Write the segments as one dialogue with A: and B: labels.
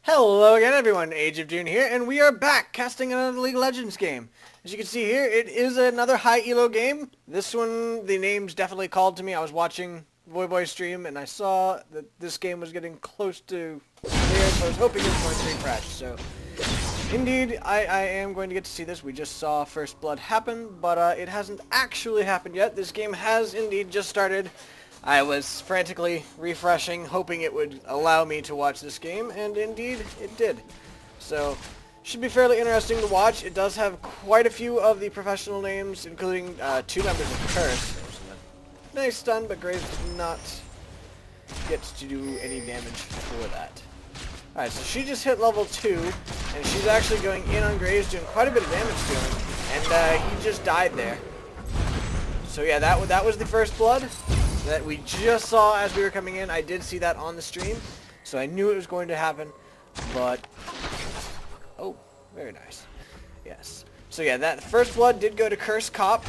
A: Hello again everyone, Age of Dune here, and we are back casting another League of Legends game. As you can see here, it is another high elo game. This one, the name's definitely called to me. I was watching Voyboy's stream, and I saw that this game was getting close to there, so I was hoping it was going to refresh. So, indeed, I am going to get to see this. We just saw First Blood happen, but it hasn't actually happened yet. This game has indeed just started. I was frantically refreshing, hoping it would allow me to watch this game, and indeed, it did. So, should be fairly interesting to watch. It does have quite a few of the professional names, including two members of Curse. Nice stun, but Graves did not get to do any damage for that. Alright, so she just hit level 2, and she's actually going in on Graves, doing quite a bit of damage to him, and he just died there. So yeah, that was the first blood that we just saw as we were coming in. I did see that on the stream, so I knew it was going to happen, but... Oh, very nice. Yes. So yeah, that first blood did go to Curse Cop,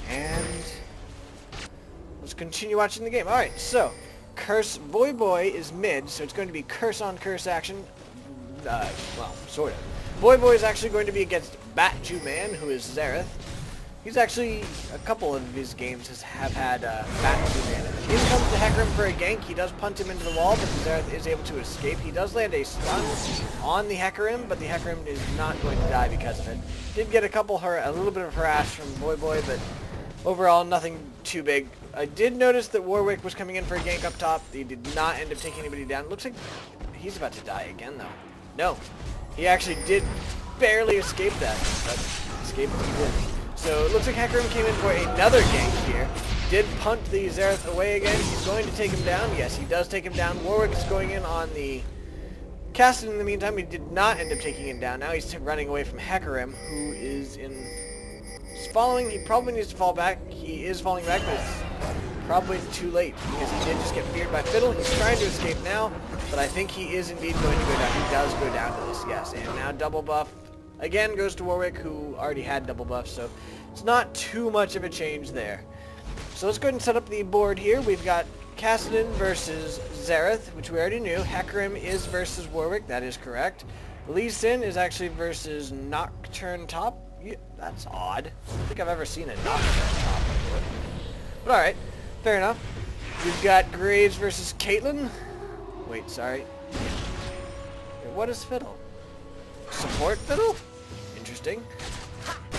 A: and let's continue watching the game. Alright, so, Curse Voyboy is mid, so it's going to be curse on curse action. Well, sort of. Voyboy is actually going to be against Bat-Jew Man, who is Xerath. He's actually, a couple of his games have had Bat-Jew Man. In comes the Hecarim for a gank. He does punt him into the wall, but Xerath is able to escape. He does land a stun on the Hecarim, but the Hecarim is not going to die because of it. Did get a little bit of harass from Voyboy, but overall, nothing too big. I did notice that Warwick was coming in for a gank up top. He did not end up taking anybody down. Looks like he's about to die again, though. No. He actually did barely escape that, but escape he did. So it looks like Hecarim came in for another gank here. Did punt the Xerath away again. He's going to take him down. Yes, he does take him down. Warwick is going in on the Caston in the meantime. He did not end up taking him down. Now he's running away from Hecarim, who is in... He's following. He probably needs to fall back. He is falling back, but it's probably too late because he did just get feared by Fiddle. He's trying to escape now, but I think he is indeed going to go down. He does go down to this, yes. And now double buff again goes to Warwick, who already had double buff, so it's not too much of a change there. So let's go ahead and set up the board here. We've got Kassadin versus Xerath, which we already knew. Hecarim is versus Warwick, that is correct. Lee Sin is actually versus Nocturne Top. Yeah, that's odd. I don't think I've ever seen a Nocturne Top before. But alright, fair enough. We've got Graves versus Caitlyn. Wait, sorry. Wait, what is Fiddle? Support Fiddle? Interesting.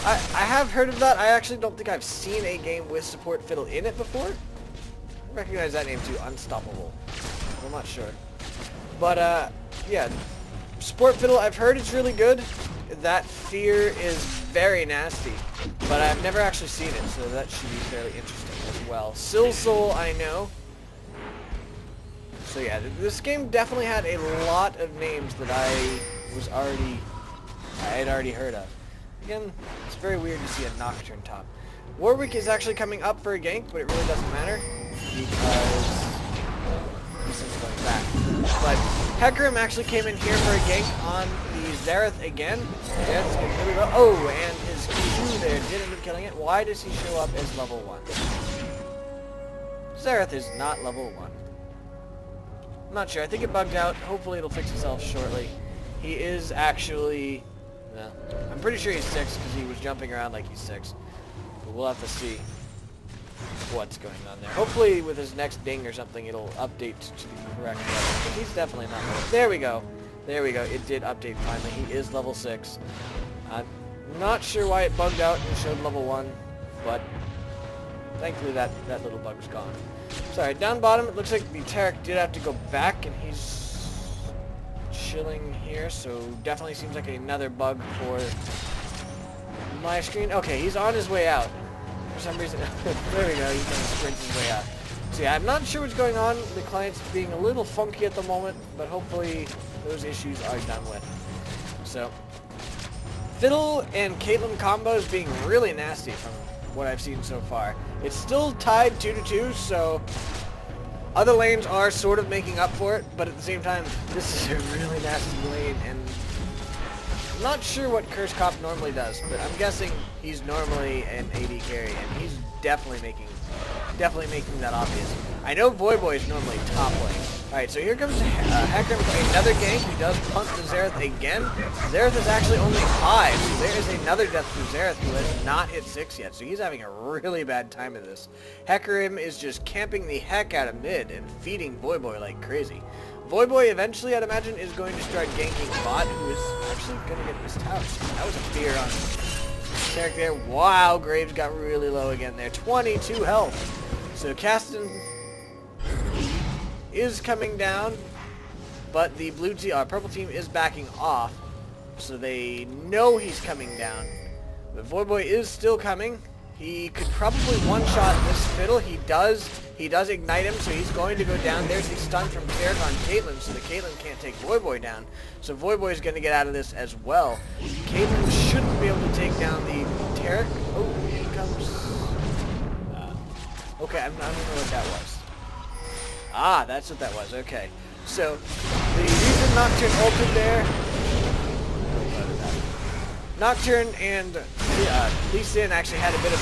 A: I have heard of that. I actually don't think I've seen a game with support Fiddle in it before. I recognize that name too, Unstoppable. I'm not sure. But, yeah. Support Fiddle, I've heard it's really good. That fear is very nasty. But I've never actually seen it, so that should be fairly interesting as well. SilSol, I know. So yeah, this game definitely had a lot of names that I had already heard of. Again, it's very weird to see a Nocturne Top. Warwick is actually coming up for a gank, but it really doesn't matter because this is going back. But Hecarim actually came in here for a gank on the Xerath again. Xerath's gonna, here we go. Oh, and his Q there did end up killing it. Why does he show up as level 1? Xerath is not level 1. I'm not sure. I think it bugged out. Hopefully it'll fix itself shortly. He is actually... Well, I'm pretty sure he's 6 because he was jumping around like he's 6. But we'll have to see what's going on there. Hopefully with his next ding or something it'll update to the correct level. But he's definitely not level. There we go. There we go. It did update finally. He is level 6. I'm not sure why it bugged out and showed level 1. But thankfully that little bug was gone. Sorry, down bottom it looks like the Tarek did have to go back and he's chilling here, so definitely seems like another bug for my screen. Okay, he's on his way out. For some reason, there we go, he's going to sprint his way out. So yeah, I'm not sure what's going on. The client's being a little funky at the moment, but hopefully those issues are done with. So, Fiddle and Caitlyn combos being really nasty from what I've seen so far. It's still tied 2-2, so other lanes are sort of making up for it, but at the same time, this is a really nasty lane, and I'm not sure what Curse Cop normally does, but I'm guessing he's normally an AD carry, and he's definitely making that obvious. I know Voyboy is normally top lane, Alright, so here comes Hecarim for another gank. He does punt to Xerath again. Xerath is actually only 5, so there is another death to Xerath who has not hit 6 yet, so he's having a really bad time of this. Hecarim is just camping the heck out of mid and feeding Voyboy like crazy. Voyboy eventually, I'd imagine, is going to start ganking bot, who is actually going to get this tower. That was a fear on Tarek there. Wow, Graves got really low again there. 22 health. So Caston is coming down, but the purple team is backing off, so they know he's coming down. But Voyboy is still coming. He could probably one-shot this Fiddle. He does ignite him, so he's going to go down. There's the stun from Tarek on Caitlyn, so the Caitlyn can't take Voyboy down. So Voyboy is going to get out of this as well. Caitlyn shouldn't be able to take down the Tarek. Oh, here comes... okay, I don't know what that was. Ah, that's what that was. Okay. So, the reason Nocturne ulted there... Nocturne and Lee Sin actually had a bit of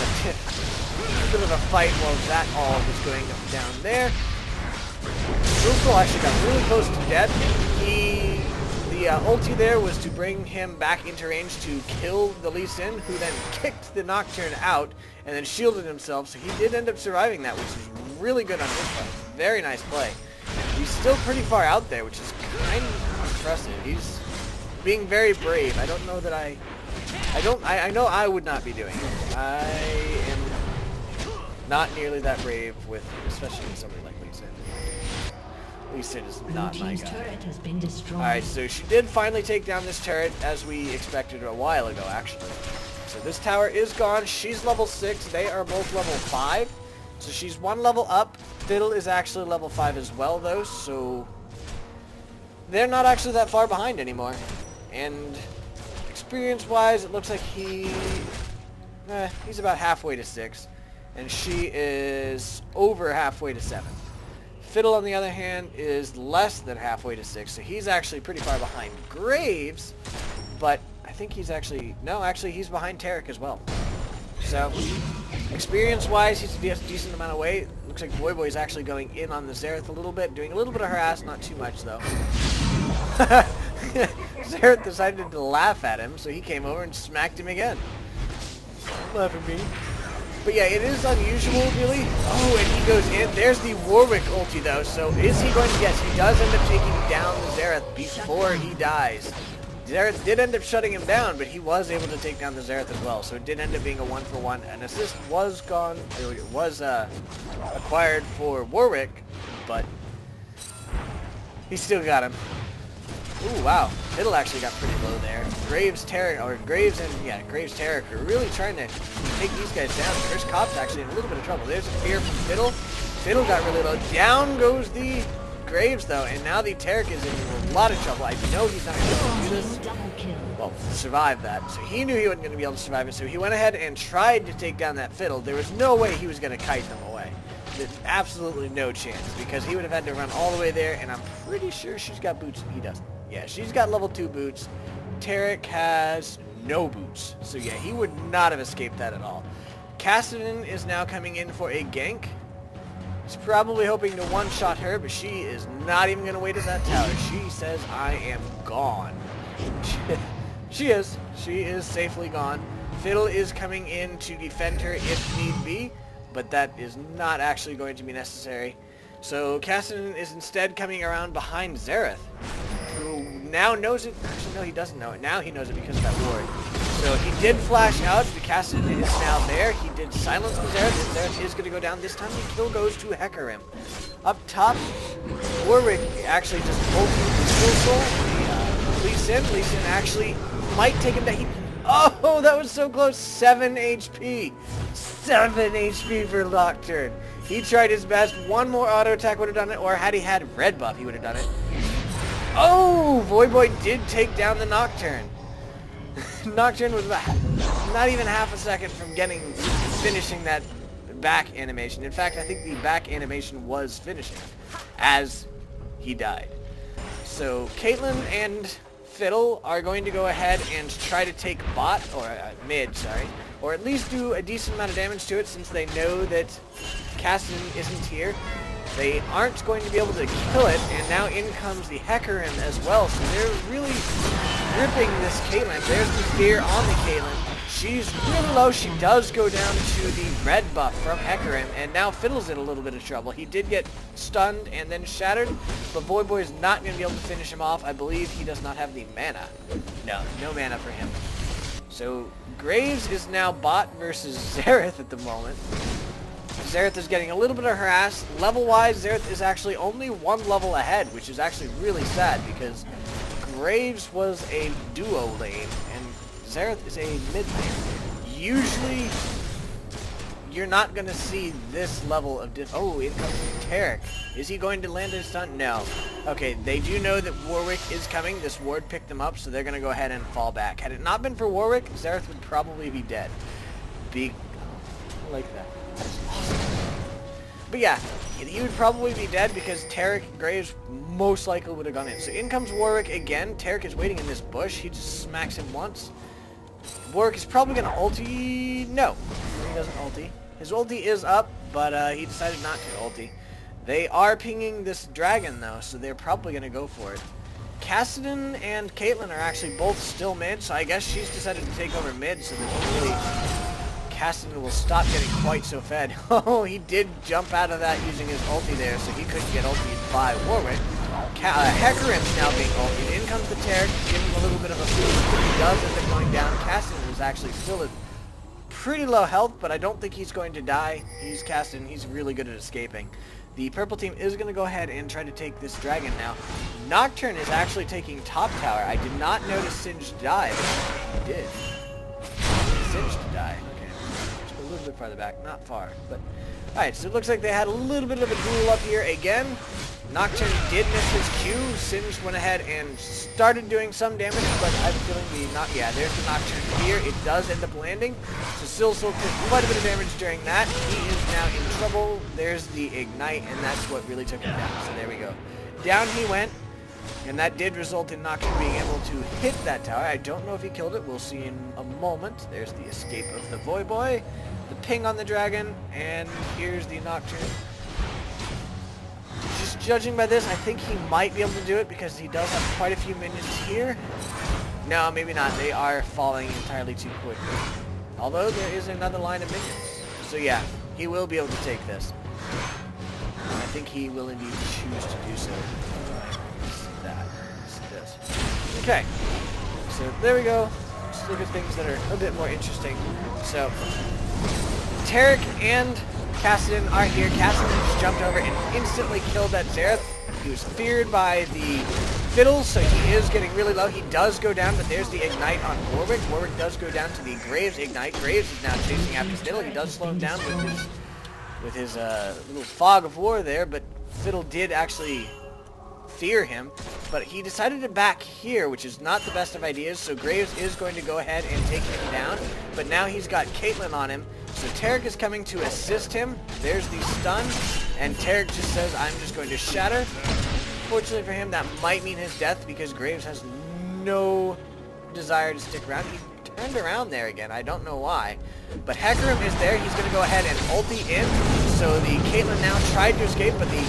A: a fight while that all was going down there. SilSol actually got really close to death. The ulti there was to bring him back into range to kill the Lee Sin, who then kicked the Nocturne out and then shielded himself, so he did end up surviving that, which is really good on his part. Very nice play. He's still pretty far out there, which is kind of impressive. He's being very brave. I don't know that I know I would not be doing it. I am not nearly that brave with, especially with somebody like Lee Sin. Lee Sin is not my guy. Alright, so she did finally take down this turret, as we expected a while ago, actually. So this tower is gone. She's level 6. They are both level 5. So she's 1 level up. Fiddle is actually level 5 as well, though, so they're not actually that far behind anymore. And experience-wise, it looks like he's about halfway to 6, and she is over halfway to 7. Fiddle, on the other hand, is less than halfway to 6, so he's actually pretty far behind Graves, but I think he's actually... no, actually, he's behind Tarek as well. So, experience-wise, he's a decent amount of weight. Looks like Voyboy is actually going in on the Xerath a little bit, doing a little bit of harass, not too much, though. Xerath decided to laugh at him, so he came over and smacked him again. Laugh at me. But yeah, it is unusual, really. Oh, and he goes in. There's the Warwick ulti, though. So is he going to... yes, he does end up taking down the Xerath before he dies. Xerath did end up shutting him down, but he was able to take down the Xerath as well. So it did end up being a 1-for-1. An assist was gone. It was acquired for Warwick, but he still got him. Ooh, wow. Fiddle actually got pretty low there. Graves and Tarek are really trying to take these guys down. Chris Kopp's actually in a little bit of trouble. There's a fear from Fiddle. Fiddle got really low. Down goes the Graves, though, and now the Tarek is in a lot of trouble. I know he's not going to be able to do this. Well, survive that. So he knew he wasn't going to be able to survive it, so he went ahead and tried to take down that Fiddle. There was no way he was going to kite them away. There's absolutely no chance, because he would have had to run all the way there, and I'm pretty sure she's got boots, and he doesn't. Yeah, she's got level 2 boots. Tarek has no boots. So yeah, he would not have escaped that at all. Cassidy is now coming in for a gank. He's probably hoping to one-shot her, but she is not even going to wait at that tower. She says, I am gone. She is. She is safely gone. Fiddle is coming in to defend her if need be, but that is not actually going to be necessary. So Cassidy is instead coming around behind Xerath, who now knows it. Actually, no, he doesn't know it. Now he knows it because of that ward. So he did flash out. The Cassidy is now there. He did silence the Xerath. The Xerath is going to go down. This time the kill goes to Hecarim. Up top, Warwick actually just ulted the SilSol. Lee Sin actually might take him down. Oh, that was so close. 7 HP. 7 HP for Nocturne. He tried his best. One more auto attack would have done it, or had he had red buff, he would have done it. Oh, Voyboy did take down the Nocturne. Nocturne was about not even half a second from finishing that back animation. In fact, I think the back animation was finishing as he died. So Caitlyn and Fiddle are going to go ahead and try to take bot, or mid, sorry, or at least do a decent amount of damage to it, since they know that Cassidy isn't here. They aren't going to be able to kill it, and now in comes the Hecarim as well, so they're really ripping this Caitlyn. There's the fear on the Caitlyn. She's really low. She does go down to the red buff from Hecarim, and now Fiddle's in a little bit of trouble. He did get stunned and then shattered, but Voyboy is not going to be able to finish him off. I believe he does not have the mana. No mana for him. So Graves is now bot versus Xerath at the moment. Xerath is getting a little bit of harassed. Level-wise, Xerath is actually only one level ahead, which is actually really sad because Graves was a duo lane, and Xerath is a mid lane. Usually, you're not going to see this level of oh, in comes Taric. Is he going to land his stun? No. Okay, they do know that Warwick is coming. This ward picked them up, so they're going to go ahead and fall back. Had it not been for Warwick, Xerath would probably be dead. I like that. That's awesome. But yeah, he would probably be dead because Taric Graves most likely would have gone in. So in comes Warwick again. Taric is waiting in this bush. He just smacks him once. Warwick is probably going to ulti. No, he doesn't ulti. His ulti is up, but he decided not to ulti. They are pinging this dragon though, so they're probably going to go for it. Kassadin and Caitlyn are actually both still mid, so I guess she's decided to take over mid so that hopefully Kassadin will stop getting quite so fed. Oh, he did jump out of that using his ulti there, so he couldn't get ultied by Warwick. Hecarim's now being ultied. In comes the Taric, give him a little bit of a boost, but he does end up going down. Kassadin is actually still at pretty low health, but I don't think he's going to die. He's Kassadin, he's really good at escaping. The purple team is going to go ahead and try to take this dragon now. Nocturne is actually taking top tower. I did not notice Singe die, but he did. Singe to die. Okay, just a little bit farther back, not far, but alright, so it looks like they had a little bit of a duel up here again. Nocturne did miss his Q. Singe went ahead and started doing some damage, but I'm feeling yeah, there's the Nocturne here. It does end up landing. So SilSol took quite a bit of damage during that. He is now in trouble. There's the Ignite, and that's what really took him down. So there we go. Down he went, and that did result in Nocturne being able to hit that tower. I don't know if he killed it. We'll see in a moment. There's the escape of the Voyboy, the ping on the dragon, and here's the Nocturne. Just judging by this, I think he might be able to do it because he does have quite a few minions here. No, maybe not. They are falling entirely too quickly. Although there is another line of minions. So yeah, he will be able to take this. I think he will indeed choose to do so. This. Okay. So there we go. Let's look at things that are a bit more interesting. So Taric and Kassadin are here. Kassadin just jumped over and instantly killed that Xerath. He was feared by the Fiddle, so he is getting really low. He does go down, but there's the Ignite on Warwick. Warwick does go down to the Graves Ignite. Graves is now chasing after Fiddle. He does slow him down with his little fog of war there, but Fiddle did actually fear him, but he decided to back here, which is not the best of ideas, so Graves is going to go ahead and take him down, but now he's got Caitlyn on him, so Taric is coming to assist him. There's the stun, and Taric just says, I'm just going to shatter. Fortunately for him, that might mean his death because Graves has no desire to stick around. He turned around there again. I don't know why. But Hecarim is there. He's going to go ahead and ulti in. So the Caitlyn now tried to escape, but the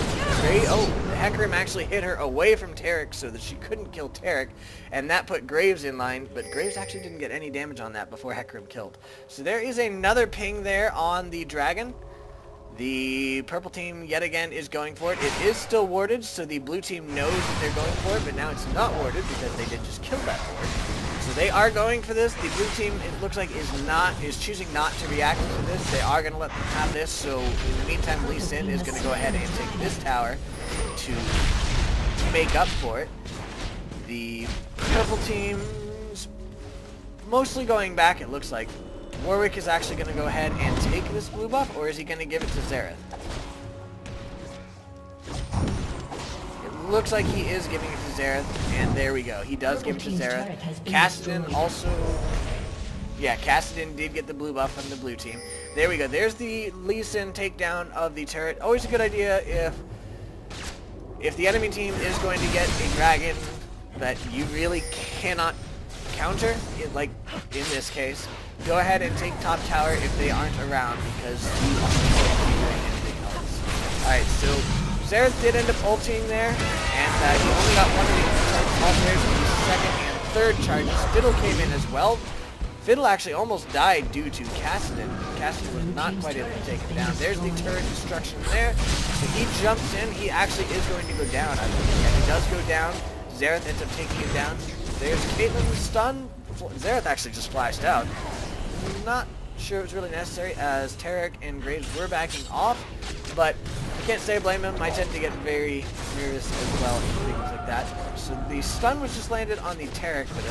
A: Hecarim actually hit her away from Taric so that she couldn't kill Taric, and that put Graves in line, but Graves actually didn't get any damage on that before Hecarim killed. So there is another ping there on the dragon. The purple team, yet again, is going for it. It is still warded, so the blue team knows that they're going for it, but now it's not warded because they did just kill that ward. So they are going for this. The blue team, it looks like, is choosing not to react to this. They are going to let them have this, so in the meantime, Lee Sin is going to go ahead and take this tower to make up for it. The purple team's mostly going back, it looks like. Warwick is actually going to go ahead and take this blue buff, or is he going to give it to Xerath? It looks like he is giving it to Xerath, and there we go. He does give it to Xerath. Kassadin also... Yeah, Kassadin did get the blue buff from the blue team. There we go. There's the Lee Sin takedown of the turret. Always a good idea if the enemy team is going to get a dragon that you really cannot counter, like in this case, go ahead and take top tower if they aren't around, because you aren't going to be doing anything else. Alright, so Xerath did end up ulting there, and he only got one of the charges off there, so the second and third charges. Fiddle came in as well. Fiddle actually almost died due to Cassidy. Cassidy was not quite able to take him down. There's the turret destruction there. So he jumps in. He actually is going to go down, I believe. Yeah, he does go down. Xerath ends up taking him down. There's Caitlyn's stun. Xerath actually just flashed out. Not sure it was really necessary, as Tarek and Graves were backing off, but I can't say I blame him. I tend to get very nervous as well, things like that. So the stun was just landed on the Tarek, but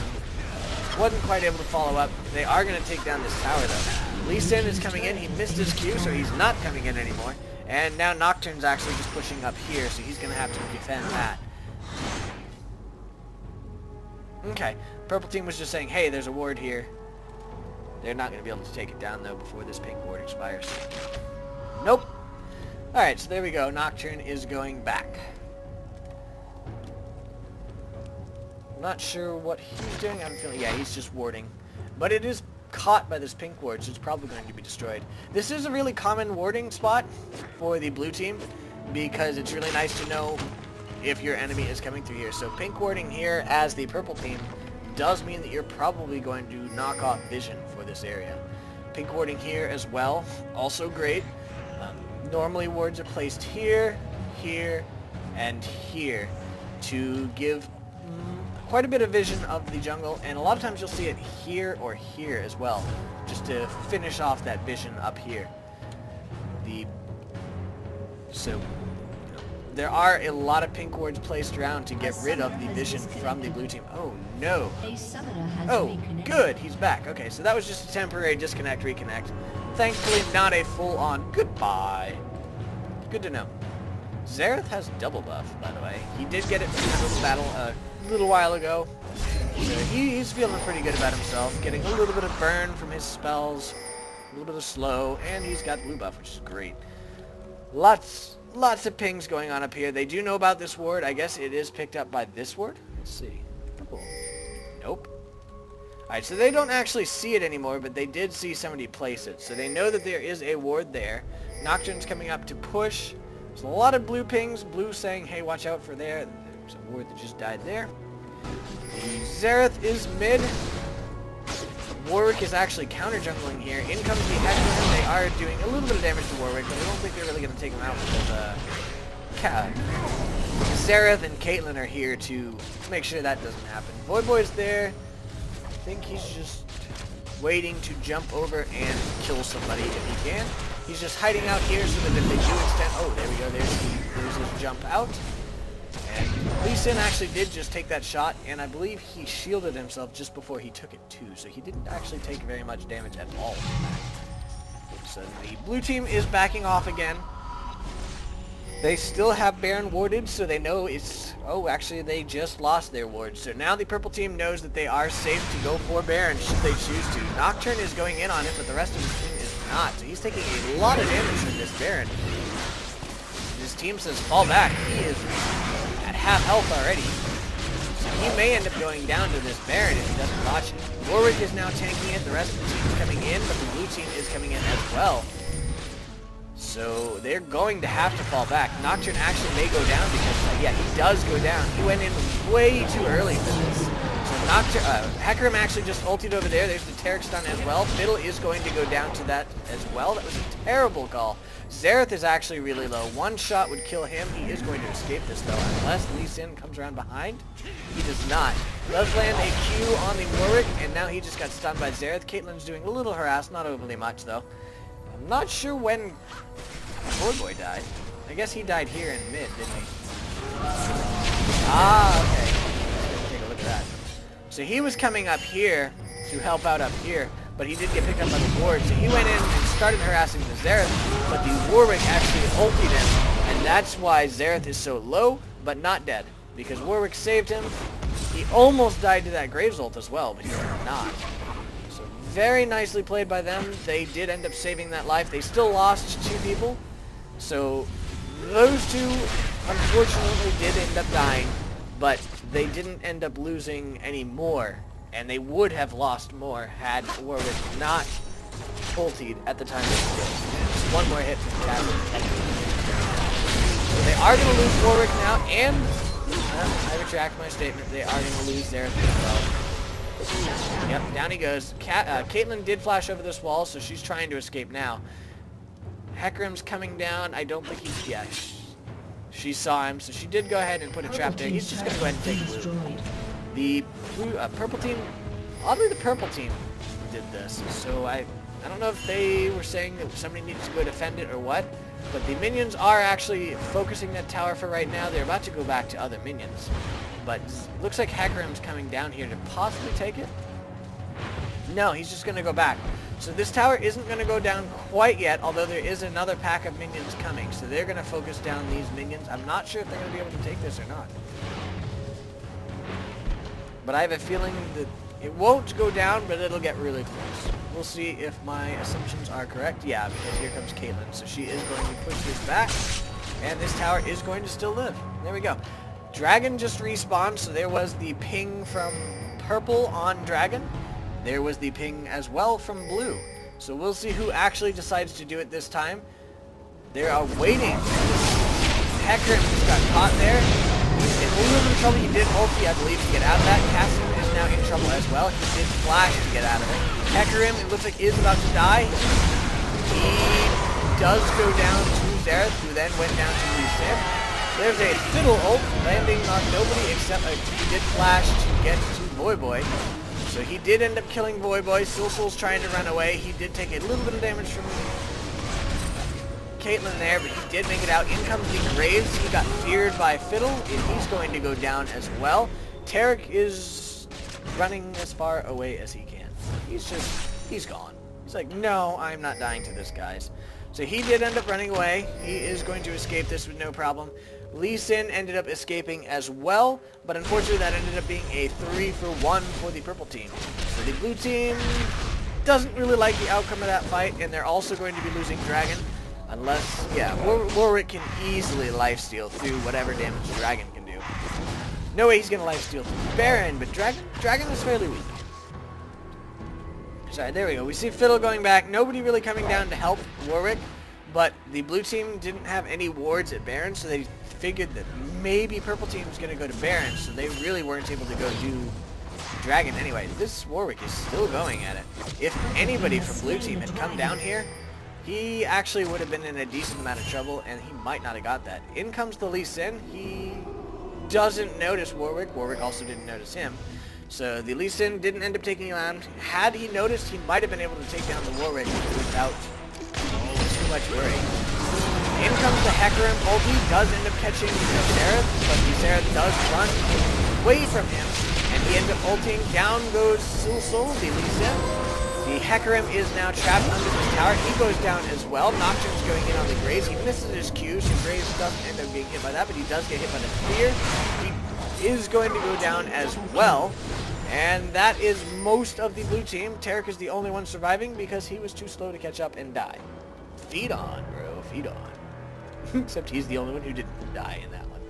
A: wasn't quite able to follow up. They are going to take down this tower though. Lee Sin is coming in. He missed his Q, so he's not coming in anymore. And now Nocturne's actually just pushing up here, so he's going to have to defend that. Okay, purple team was just saying, hey, there's a ward here. They're not going to be able to take it down though before this pink ward expires. Nope. Alright, so there we go. Nocturne is going back. I'm not sure what he's doing. I'm feeling, yeah, he's just warding. But it is caught by this pink ward, so it's probably going to be destroyed. This is a really common warding spot for the blue team, because it's really nice to know if your enemy is coming through here. So pink warding here as the purple team does mean that you're probably going to knock off vision for this area. Pink warding here as well, also great. Normally wards are placed here, here, and here to give quite a bit of vision of the jungle, and a lot of times you'll see it here or here as well, just to finish off that vision up here. So there are a lot of pink wards placed around to get rid of the vision from the blue team. Oh no. Oh, good, he's back. Okay, so that was just a temporary disconnect, reconnect. Thankfully not a full-on goodbye. Good to know. Xerath has double buff, by the way. He did get it from the little battle a little while ago. So he's feeling pretty good about himself, getting a little bit of burn from his spells, a little bit of slow, and he's got blue buff, which is great. Lots of pings going on up here. They do know about this ward. I guess it is picked up by this ward. Let's see. Oh. Nope. Alright, so they don't actually see it anymore, but they did see somebody place it. So they know that there is a ward there. Nocturne's coming up to push. There's a lot of blue pings. Blue saying, hey, watch out for there. There's a ward that just died there. The Xerath is mid. Warwick is actually counter-jungling here. In comes the Hecarim. They are doing a little bit of damage to Warwick, but I don't think they're really going to take him out because Xerath and Caitlyn are here to make sure that doesn't happen. Voyboy's there. I think he's just waiting to jump over and kill somebody if he can. He's just hiding out here so that if they do extend... Oh, there we go. There's his jump out. And Lee Sin actually did just take that shot, and I believe he shielded himself just before he took it too, so he didn't actually take very much damage at all from that. So the blue team is backing off again. They still have Baron warded, so they know it's... Oh, actually, they just lost their ward. So now the purple team knows that they are safe to go for Baron should they choose to. Nocturne is going in on it, but the rest of his team is not. So he's taking a lot of damage from this Baron. His team says, fall back. He is at half health already. So he may end up going down to this Baron if he doesn't watch it. Warwick is now tanking it. The rest of the team is coming in, but the blue team is coming in as well. So they're going to have to fall back. Nocturne actually may go down because, yeah, he does go down. He went in way too early for this. So Nocturne, Hecarim actually just ulted over there. There's the Tarek stun as well. Fiddle is going to go down to that as well. That was a terrible call. Xerath is actually really low. One shot would kill him. He is going to escape this, though, unless Lee Sin comes around behind. He does not. Does land a Q on the Warwick, and now he just got stunned by Xerath. Caitlyn's doing a little harass, not overly much, though. I'm not sure when Boy died. I guess he died here in mid, didn't he? Ah, okay. Let's take a look at that. So he was coming up here to help out up here, but he did get picked up by the ward. So he went in and started harassing the Xerath, but the Warwick actually ulted him, and that's why Xerath is so low, but not dead, because Warwick saved him. He almost died to that Graves ult as well, but he did not. So very nicely played by them. They did end up saving that life. They still lost 2 people. So those 2 unfortunately did end up dying, but they didn't end up losing any more, and they would have lost more had Warwick not ultied at the time they did. Just one more hit from Cassidy. So they are going to lose Warwick now, and I retract my statement. They are going to lose Zareth as well. Yep, down he goes. Caitlyn did flash over this wall, so she's trying to escape now. Hecarim's coming down. I don't think he's... Yeah, she saw him, so she did go ahead and put a trap there. He's just going to go ahead and take blue. The purple team... Oddly, the purple team did this, so I don't know if they were saying that somebody needs to go defend it or what, but the minions are actually focusing that tower for right now. They're about to go back to other minions, but it looks like Hecarim's coming down here to possibly take it. No, he's just going to go back. So this tower isn't going to go down quite yet, although there is another pack of minions coming, so they're going to focus down these minions. I'm not sure if they're going to be able to take this or not, but I have a feeling that it won't go down, but it'll get really close. We'll see if my assumptions are correct. Yeah, because here comes Caitlyn. So she is going to push this back, and this tower is going to still live. There we go. Dragon just respawned, so there was the ping from purple on Dragon. There was the ping as well from blue. So we'll see who actually decides to do it this time. They are waiting. Hecarim just got caught there. He's in a little bit of trouble. He did ulti, I believe, to get out of that. Cassian is now in trouble as well. He did flash to get out of it. Hecarim, it looks like, is about to die. He does go down to Zareth, who then went down to Lee Sin. There's a Fiddle ult landing on nobody except he did flash to get to Voy Boy. So he did end up killing Voy Boy. SilSol's trying to run away. He did take a little bit of damage from Caitlyn there, but he did make it out. In comes the Graves. He got feared by Fiddle, and he's going to go down as well. Tarek is running as far away as he can. He's gone. He's like, no, I'm not dying to this, guys. So he did end up running away. He is going to escape this with no problem. Lee Sin ended up escaping as well, but unfortunately that ended up being a 3-for-1 for the purple team. So the blue team doesn't really like the outcome of that fight, and they're also going to be losing Dragon. Unless, yeah, Warwick can easily lifesteal through whatever damage Dragon can do. No way he's going to lifesteal through Baron, but Dragon is fairly weak. Sorry, there we go. We see Fiddle going back. Nobody really coming down to help Warwick, but the blue team didn't have any wards at Baron, so they figured that maybe purple team was going to go to Baron, so they really weren't able to go do Dragon anyway. This Warwick is still going at it. If anybody from blue team had come down here, he actually would have been in a decent amount of trouble, and he might not have got that. In comes the Lee Sin. He doesn't notice Warwick. Warwick also didn't notice him. So the Lee Sin didn't end up taking him out. Had he noticed, he might have been able to take down the Warwick without too much worry. In comes the Hecarim. Ulti does end up catching Zareth, but the Zareth does run away from him, and he ends up ulting. Down goes SilSol, the Lee Sin. The Hecarim is now trapped under this tower. He goes down as well. Nocturne's going in on the Graves. He misses his Q, so Graves doesn't end up getting hit by that, but he does get hit by the spear. He is going to go down as well. And that is most of the blue team. Tarek is the only one surviving because he was too slow to catch up and die. Feed on, bro. Feed on. Except he's the only one who didn't die in that one.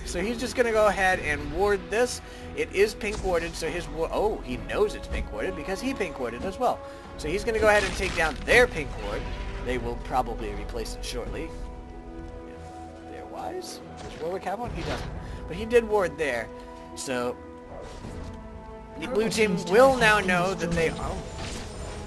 A: So he's just going to go ahead and ward this. It is pink warded, so his oh, he knows it's pink warded because he pink warded as well. So he's going to go ahead and take down their pink ward. They will probably replace it shortly. If they're wise. Does Warwick have one? He doesn't. But he did ward there. So the blue team will now know that they... Oh,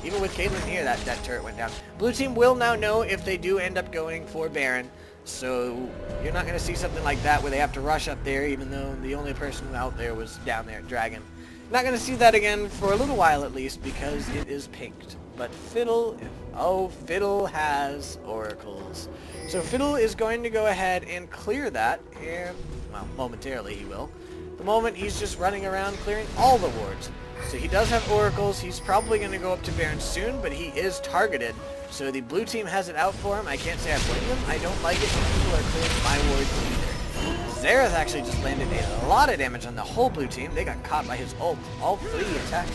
A: even with Caitlyn here, that turret went down. Blue team will now know if they do end up going for Baron. So you're not going to see something like that where they have to rush up there, even though the only person out there was down there at Dragon. Not going to see that again for a little while at least, because it is pinked. But Fiddle... Oh, Fiddle has oracles. So Fiddle is going to go ahead and clear that, and... Well, momentarily he will. The moment he's just running around clearing all the wards. So he does have oracles. He's probably going to go up to Baron soon, but he is targeted. So the blue team has it out for him. I can't say I blame them. I don't like it when people are clearing my wards either. Zareth actually just landed a lot of damage on the whole blue team. They got caught by his ult. All 3 attacks.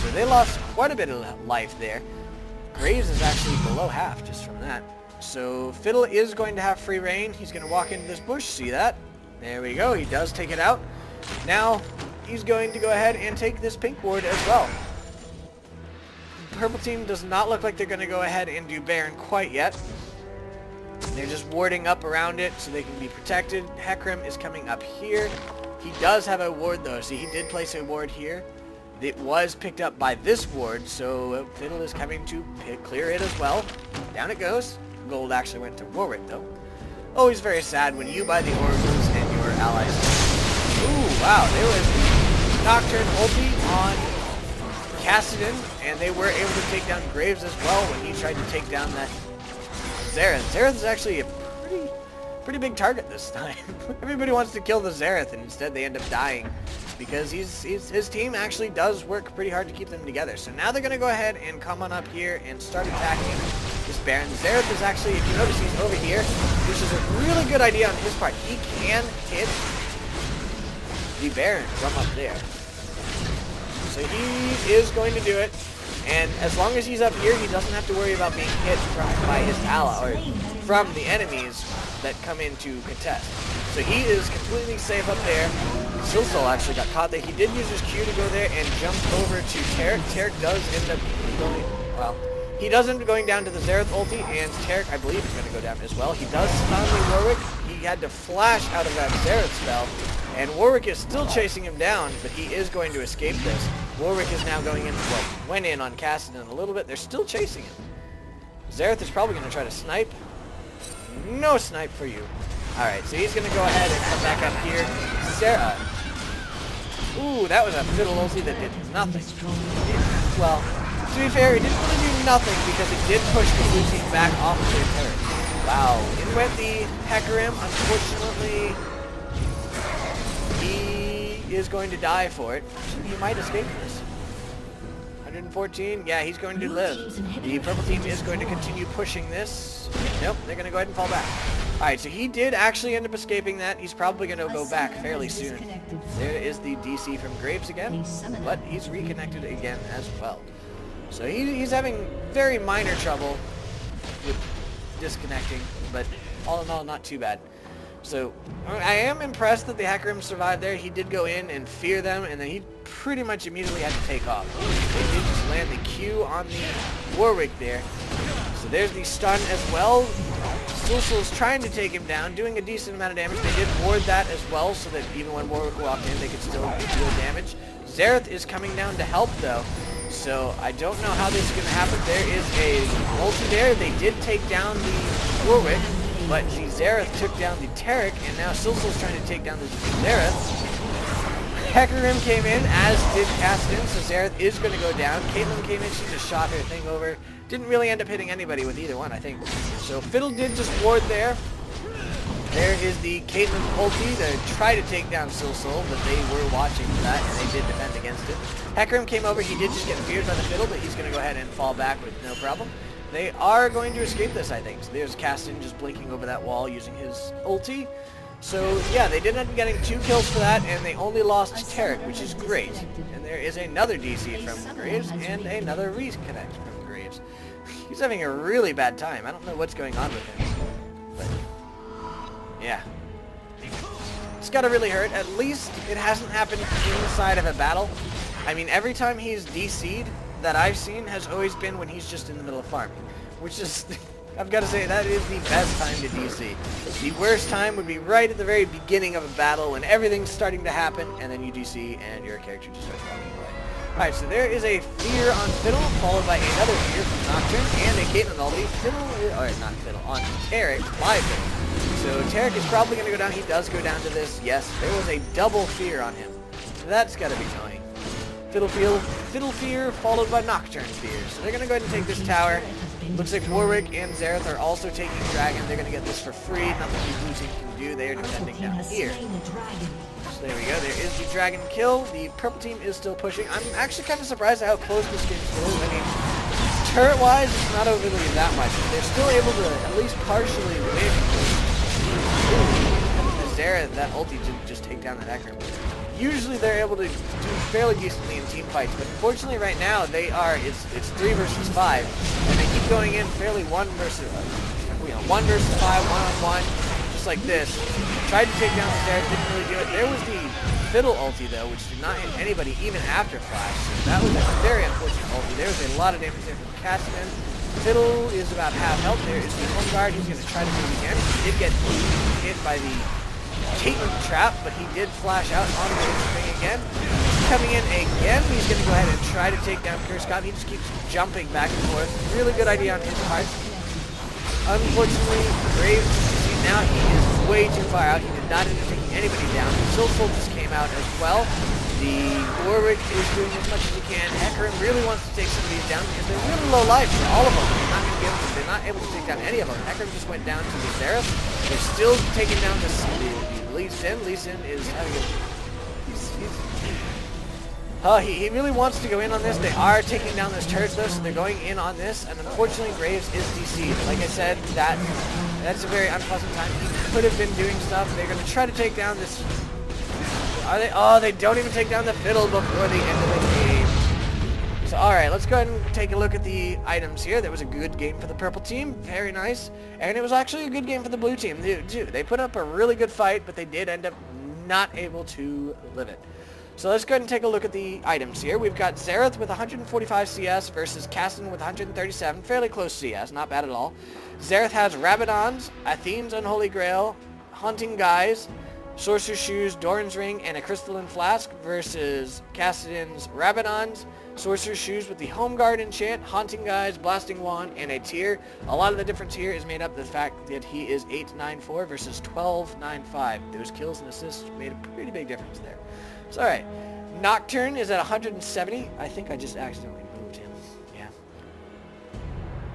A: So they lost quite a bit of life there. Graves is actually below half just from that. So Fiddle is going to have free reign. He's going to walk into this bush. See that? There we go. He does take it out. Now he's going to go ahead and take this pink ward as well. Purple team does not look like they're going to go ahead and do Baron quite yet. They're just warding up around it so they can be protected. Hecarim is coming up here. He does have a ward though. See, he did place a ward here. It was picked up by this ward, so Fiddle is coming to clear it as well. Down it goes. Gold actually went to Warwick though. Always very sad when you buy the oracles and your allies. Ooh, wow, there was Nocturne ulti on Kassadin, and they were able to take down Graves as well when he tried to take down that Xerath. Xerath is actually a pretty big target this time. Everybody wants to kill the Xerath, and instead they end up dying because his team actually does work pretty hard to keep them together. So now they're going to go ahead and come on up here and start attacking this Baron. Xerath is actually, if you notice, he's over here, which is a really good idea on his part. He can hit the Baron from up there. So he is going to do it. And as long as he's up here, he doesn't have to worry about being hit by his ally, or from the enemies that come in to contest. So he is completely safe up there. SilSol actually got caught there. He did use his Q to go there and jump over to Taric. Taric does end up going, well, he does end up going down to the Xerath ulti, and Taric, I believe, is going to go down as well. He does stun the Warwick. He had to flash out of that Xerath spell, and Warwick is still chasing him down, but he is going to escape this. Warwick is now going in, well, went in on Kassadin a little bit. They're still chasing him. Xerath is probably going to try to snipe. No snipe for you. Alright, so he's going to go ahead and come back up here. Sarah. Ooh, that was a Fiddle ulti that did nothing. Well, to be fair, it didn't really do nothing because it did push the blue team back off of their turret. Wow. In went the Hecarim. Unfortunately, he is going to die for it. He might escape this. 114. Yeah, he's going to live. The purple team is going to continue pushing this. Nope, they're going to go ahead and fall back. Alright, so he did actually end up escaping that. He's probably going to go back fairly soon. There is the DC from Graves again, but he's reconnected again as well. So he's having very minor trouble with disconnecting, but all in all, not too bad. So I am impressed that the Hecarim survived there. He did go in and fear them, and then he pretty much immediately had to take off. They did just land the Q on the Warwick there. So there's the stun as well. SilSol's trying to take him down, doing a decent amount of damage. They did ward that as well, so that even when Warwick walked in, they could still deal damage. Xerath is coming down to help, though. So I don't know how this is going to happen. There is a ulti there. They did take down the Warwick, but the Xerath took down the Taric, and now SilSol's trying to take down the Xerath. Hecarim came in, as did Kassadin, so Xerath is going to go down. Caitlyn came in, she just shot her thing over. Didn't really end up hitting anybody with either one, I think. So Fiddle did just ward there. There is the Caitlyn ulti to try to take down SilSol, but they were watching for that, and they did defend against it. Hecarim came over, he did just get feared by the Fiddle, but he's going to go ahead and fall back with no problem. They are going to escape this, I think. So there's Kassadin just blinking over that wall using his ulti. So yeah, they did end up getting 2 kills for that, and they only lost Taric, which is great. And there is another DC from Graves, and another reconnect from Graves. He's having a really bad time. I don't know what's going on with him. But yeah. It's gotta really hurt. At least it hasn't happened inside of a battle. I mean, every time he's DC'd that I've seen has always been when he's just in the middle of farming. Which is, I've got to say, that is the best time to DC. The worst time would be right at the very beginning of a battle when everything's starting to happen, and then you DC and your character just starts walking away. Alright, so there is a fear on Fiddle, followed by another fear from Nocturne, and a Caitlyn ulti. Fiddle, or not Fiddle, on Taric, by Fiddle. So Taric is probably going to go down. He does go down to this. Yes, there was a double fear on him. So that's got to be annoying. Fiddle fear, followed by Nocturne fear. So they're going to go ahead and take this tower. Looks like Warwick and Xerath are also taking Dragon. They're going to get this for free. Nothing the blue team can do. They are defending down here. So there we go. There is the Dragon kill. The purple team is still pushing. I'm actually kind of surprised at how close this game is. I mean, turret-wise, it's not overly that much. They're still able to at least partially win. Ooh, the Xerath, that ulti didn't just take down that Hecarim. Usually they're able to do fairly decently in team fights, but unfortunately right now they are, it's 3 versus 5, and they keep going in fairly 1 versus 5, 1-on-1, just like this. Tried to take down the Xerath, didn't really do it. There was the Fiddle ulti though, which did not hit anybody even after Flash, so that was a very unfortunate ulti. There was a lot of damage there from Kassadin. Fiddle is about half health. There is the home guard. He's going to try to do it again. He did get hit by the Caitlyn trap, but he did flash out on the thing again. Coming in again, he's going to go ahead and try to take down Kurskov. He just keeps jumping back and forth. Really good idea on his part. Unfortunately, Graves, now he is way too far out. He did not end up taking anybody down. SilSol just came out as well. The Warwick is doing as much as he can. Hecarim really wants to take some of these down because they're really low life for all of them. They're not able to take down any of them. Hecarim just went down to the Zereth. They're still taking down the Lee Sin. Lee Sin is having a... he really wants to go in on this. They are taking down this turret though, so they're going in on this, and unfortunately Graves is DC'd. Like I said, that's a very unpleasant time. He could have been doing stuff. They're going to try to take down this... Are they? Oh, they don't even take down the Fiddle before the end of the game. So, alright, let's go ahead and take a look at the items here. That was a good game for the purple team. Very nice. And it was actually a good game for the blue team, too. They put up a really good fight, but they did end up not able to live it. So let's go ahead and take a look at the items here. We've got Zereth with 145 CS versus Caston with 137. Fairly close CS, not bad at all. Zereth has Rabadons, Athene's Unholy Grail, Hunting Guys, Sorcerer's Shoes, Doran's Ring, and a Crystalline Flask versus Caston's Rabadons, Sorcerer's Shoes with the Home Guard enchant, Haunting Guys, Blasting Wand, and a tier. A lot of the difference here is made up of the fact that he is 894 versus 1295. Those kills and assists made a pretty big difference there. So, alright. Nocturne is at 170. I think I just accidentally moved him. Yeah.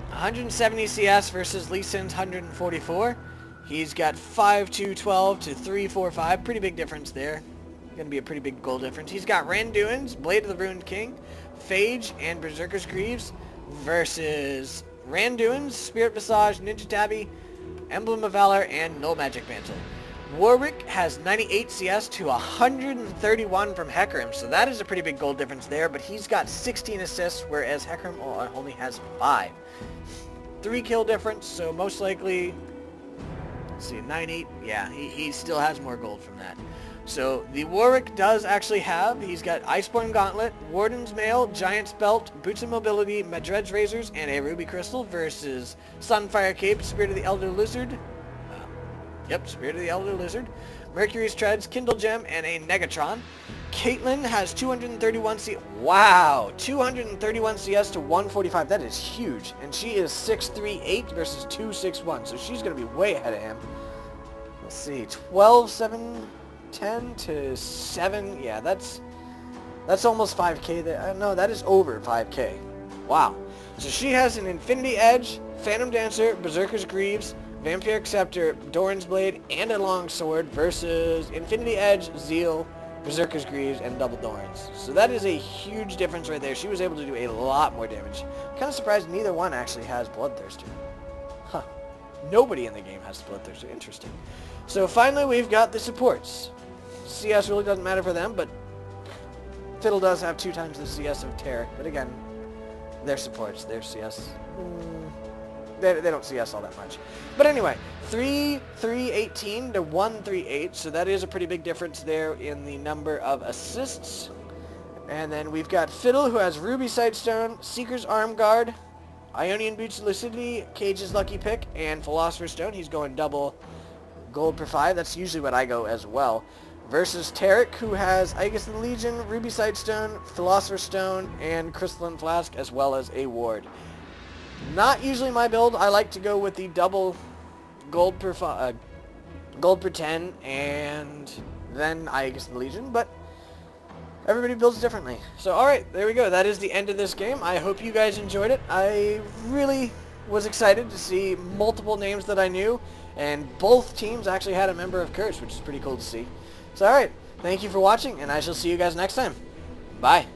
A: 170 CS versus Lee Sin's 144. He's got 5-2-12 to 3-4-5. Pretty big difference there. Going to be a pretty big goal difference. He's got Randuin's, Blade of the Ruined King, Phage, and Berserker's Greaves versus Randuin's, Spirit Visage, Ninja Tabby, Emblem of Valor, and Null Magic Mantle. Warwick has 98 CS to 131 from Hecarim, so that is a pretty big goal difference there, but he's got 16 assists, whereas Hecarim only has 5. 3 kill difference, so most likely, let's see, 98, yeah, he still has more gold from that. So the Warwick does actually have, he's got Iceborne Gauntlet, Warden's Mail, Giant's Belt, Boots of Mobility, Madred's Razors, and a Ruby Crystal versus Sunfire Cape, Spirit of the Elder Lizard. Yep, Spirit of the Elder Lizard, Mercury's Treads, Kindle Gem, and a Negatron. Caitlyn has 231 CS. Wow, 231 CS to 145. That is huge. And she is 6'3" versus 2'6", so she's going to be way ahead of him. Let's see, 12, 7, 10 to 7. Yeah, that's almost 5k there. No, that is over 5k. Wow. So she has an Infinity Edge, Phantom Dancer, Berserker's Greaves, Vampiric Scepter, Doran's Blade, and a Longsword versus Infinity Edge, Zeal, Berserker's Greaves, and Double Dorans. So that is a huge difference right there. She was able to do a lot more damage. Kind of surprised neither one actually has Bloodthirster. Huh. Nobody in the game has Bloodthirster. Interesting. So finally we've got the supports. CS really doesn't matter for them, but Fiddle does have 2 times the CS of Tarek. But again, they're supports. They're CS. They don't CS all that much. But anyway, 3-3-18 to 1-3-8, so that is a pretty big difference there in the number of assists. And then we've got Fiddle, who has Ruby Sightstone, Seeker's Arm Guard, Ionian Boots Lucidity, Cage's Lucky Pick, and Philosopher's Stone. He's going double gold per 5. That's usually what I go as well. Versus Tarek, who has Aegis of the Legion, Ruby Sightstone, Philosopher's Stone, and Crystalline Flask, as well as a Ward. Not usually my build. I like to go with the double gold per 10 and then Aegis of the Legion, but everybody builds differently. So alright, there we go. That is the end of this game. I hope you guys enjoyed it. I really was excited to see multiple names that I knew, and both teams actually had a member of Curse, which is pretty cool to see. So alright, thank you for watching, and I shall see you guys next time. Bye.